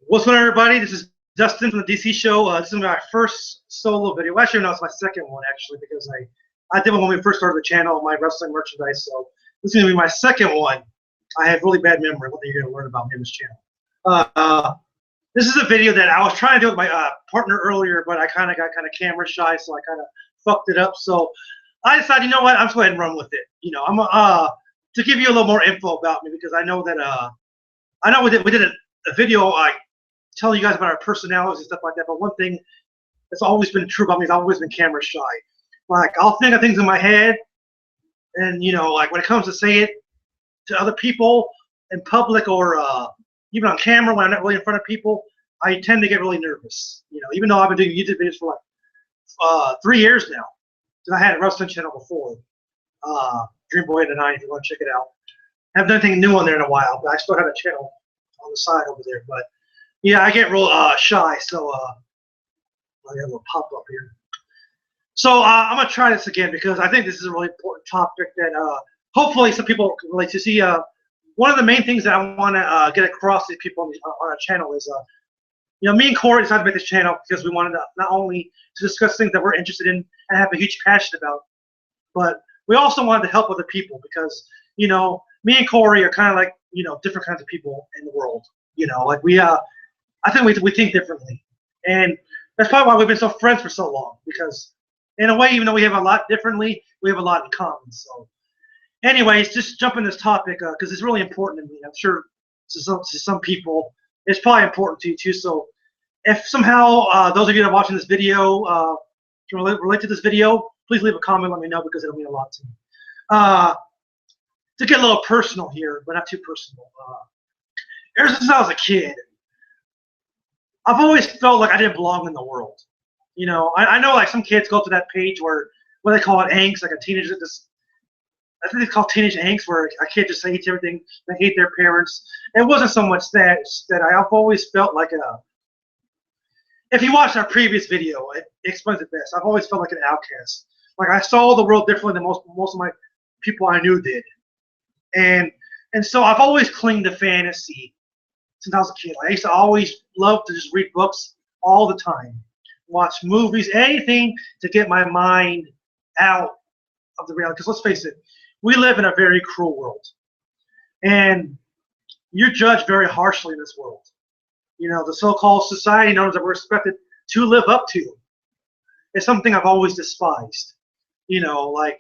What's going on, everybody? This is Dustin from the DC show. This is my first solo video. Well, actually, no, it's my second one, actually, because I did one when we first started the channel, my wrestling merchandise. So this is going to be my second one. I have really bad memory. What you're going to learn about me on this channel. This is a video that I was trying to do with my partner earlier, but I kind of got camera shy, so I kind of fucked it up. So I decided, you know what? I'm just going to go ahead and run with it. You know, I'm to give you a little more info about me, because I know that I know we did a video telling you guys about our personalities and stuff like that. But one thing that's always been true about me is I've always been camera shy. Like, I'll think of things in my head, and you know, like when it comes to say it to other people in public or even on camera when I'm not really in front of people, I tend to get really nervous. You know, even though I've been doing YouTube videos for like 3 years now, because I had a wrestling channel before, Dream Boy '89. If you want to check it out, I haven't done anything new on there in a while, but I still have a channel on the side over there. But yeah, I get real shy, so I got a little pop up here. So I'm gonna try this again because I think this is a really important topic that hopefully some people can relate to. See, one of the main things that I want to get across to people on our channel is, you know, me and Corey decided to make this channel because we wanted to not only to discuss things that we're interested in and have a huge passion about, but we also wanted to help other people because, you know, me and Corey are kind of like, you know, different kinds of people in the world. You know, like I think we think differently, and that's probably why we've been so friends for so long. Because in a way, even though we have a lot differently, we have a lot in common. So, anyways, just jump in this topic because it's really important to me. I'm sure to some people, it's probably important to you too. So, if somehow those of you that are watching this video can relate to this video, please leave a comment. Let me know because it'll mean a lot to me. To get a little personal here, but not too personal. Ever since I was a kid, I've always felt like I didn't belong in the world. You know, I know like some kids go to that page where they call it angst, like a teenager. I think it's called teenage angst, where a kid just hates everything. They hate their parents. It wasn't so much that I've always felt like if you watch our previous video, it explains it best. I've always felt like an outcast. Like I saw the world differently than most of my people I knew did. And so I've always clinged to fantasy since I was a kid. I used to always love to just read books all the time, watch movies, anything to get my mind out of the reality. Because let's face it, we live in a very cruel world, and you're judged very harshly in this world. You know, the so-called society norms that we're expected to live up to is something I've always despised. You know, like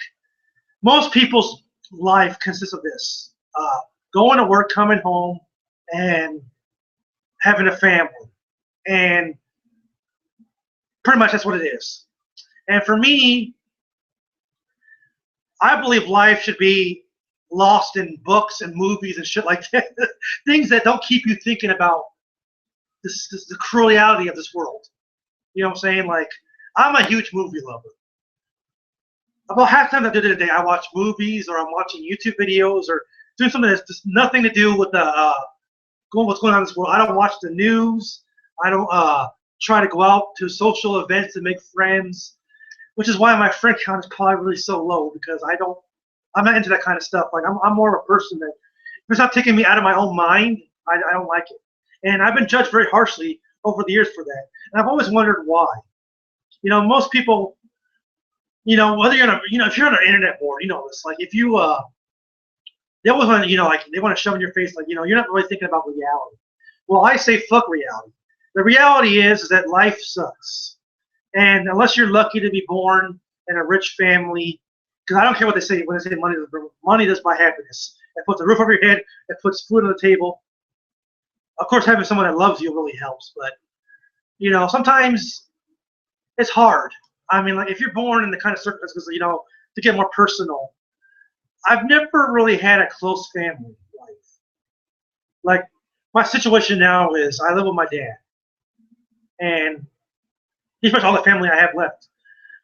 most people's life consists of this: going to work, coming home, and having a family. And pretty much that's what it is. And for me, I believe life should be lost in books and movies and shit like that. Things that don't keep you thinking about the cruelty of this world. You know what I'm saying? Like, I'm a huge movie lover. About half the time I do today, I watch movies or I'm watching YouTube videos or doing something that's just nothing to do with what's going on in this world. I don't watch the news. I don't try to go out to social events and make friends, which is why my friend count is probably really so low, because I'm not into that kind of stuff. Like I'm more of a person that if it's not taking me out of my own mind, I don't like it. And I've been judged very harshly over the years for that. And I've always wondered why. You know, most people, you know, whether you're if you're on an internet board, you know this. Like if you they always want to, you know, like they want to shove in your face, like, you know, you're not really thinking about reality. Well, I say fuck reality. The reality is that life sucks. And unless you're lucky to be born in a rich family, because I don't care what they say when they say money does buy happiness. It puts a roof over your head. It puts food on the table. Of course, having someone that loves you really helps. But, you know, sometimes it's hard. I mean, like if you're born in the kind of circumstances, you know, to get more personal, I've never really had a close family life. Like, my situation now is I live with my dad. And he's pretty much all the family I have left.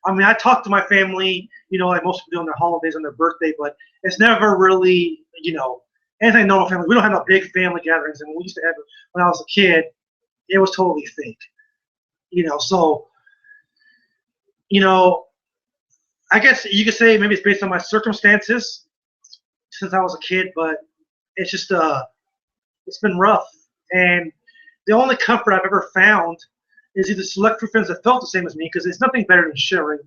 I mean, I talk to my family, you know, like most people do on their holidays, on their birthday, but it's never really, you know, anything normal family. We don't have no big family gatherings. And we used to have it when I was a kid. It was totally fake. You know, so, you know, I guess you could say maybe it's based on my circumstances since I was a kid, but it's just it's been rough. And the only comfort I've ever found is either select few friends that felt the same as me, because it's nothing better than sharing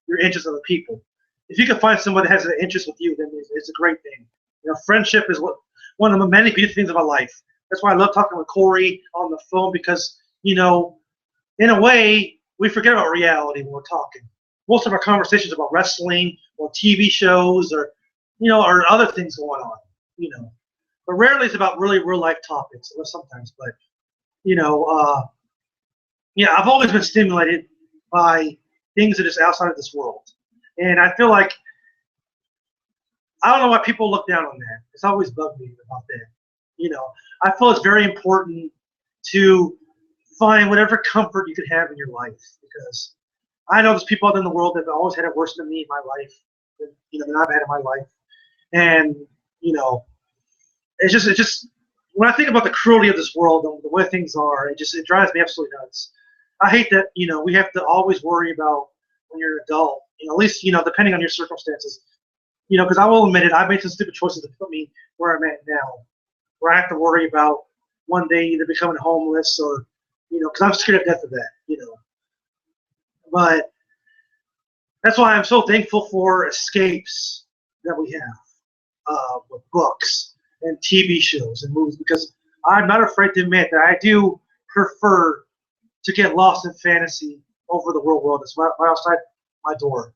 your interests with other people. If you can find someone that has an interest with you, then it's a great thing. You know, friendship is one of the many beautiful things of my life. That's why I love talking with Corey on the phone, because, you know, in a way, we forget about reality when we're talking. Most of our conversations about wrestling or TV shows or, you know, or other things going on, you know. But rarely it's about really real life topics, or sometimes. But, you know, yeah, I've always been stimulated by things that is outside of this world. And I feel like, I don't know why people look down on that. It's always bugged me about that. You know, I feel it's very important to find whatever comfort you could have in your life, because I know there's people out in the world that have always had it worse than me in my life, than I've had in my life. And, you know, it's just when I think about the cruelty of this world and the way things are, it drives me absolutely nuts. I hate that, you know, we have to always worry about when you're an adult, you know, at least, you know, depending on your circumstances, you know, because I will admit it, I've made some stupid choices to put me where I'm at now, where I have to worry about one day either becoming homeless or, you know, because I'm scared to death of that, you know. But that's why I'm so thankful for escapes that we have with books and TV shows and movies, because I'm not afraid to admit that I do prefer to get lost in fantasy over the real world. It's right outside my door.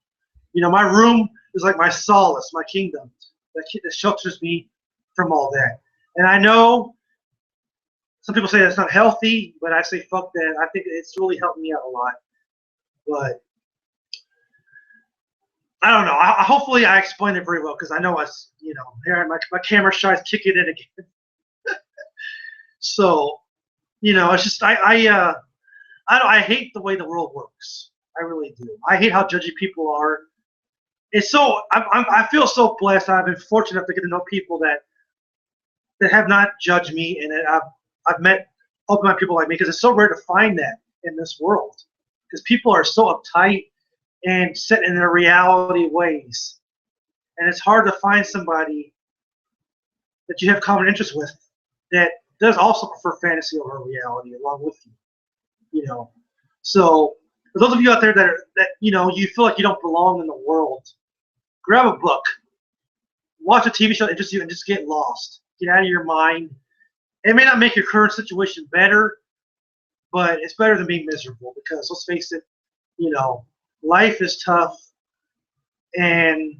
You know, my room is like my solace, my kingdom, that shelters me from all that. And I know some people say that's not healthy, but I say fuck that. I think it's really helped me out a lot. But I don't know. Hopefully I explained it very well, because I know you know, here my camera shy's kicking in again. So, you know, it's just I hate the way the world works. I really do. I hate how judgy people are. It's so I feel so blessed. I've been fortunate enough to get to know people that have not judged me, and I've met open-minded people like me, because it's so rare to find that in this world, because people are so uptight and set in their reality ways, and it's hard to find somebody that you have common interest with that does also prefer fantasy over reality along with you. You know, so for those of you out there that you know, you feel like you don't belong in the world, grab a book, watch a TV show that interests you, and just get lost. Get out of your mind. It may not make your current situation better, but it's better than being miserable, because let's face it, you know, life is tough, and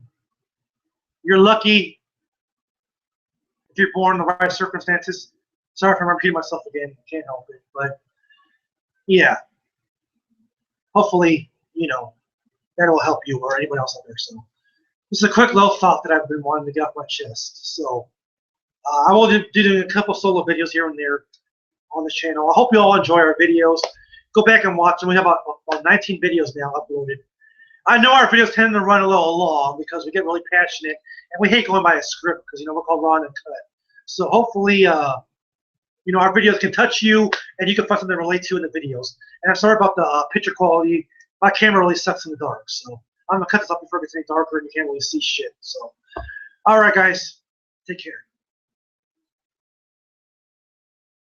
you're lucky if you're born in the right circumstances. Sorry if I'm repeating myself again. I can't help it. But, yeah, hopefully, you know, that'll help you or anybody else out there. So this is a quick little thought that I've been wanting to get off my chest. So I will be doing a couple solo videos here and there on this channel. I hope you all enjoy our videos. Go back and watch them. We have about 19 videos now uploaded. I know our videos tend to run a little long because we get really passionate, and we hate going by a script, because, you know, we're called Raw&Uncut. So hopefully, you know, our videos can touch you, and you can find something to relate to in the videos. And I'm sorry about the picture quality. My camera really sucks in the dark, so I'm going to cut this up before it gets any darker and you can't really see shit. So, all right, guys, take care.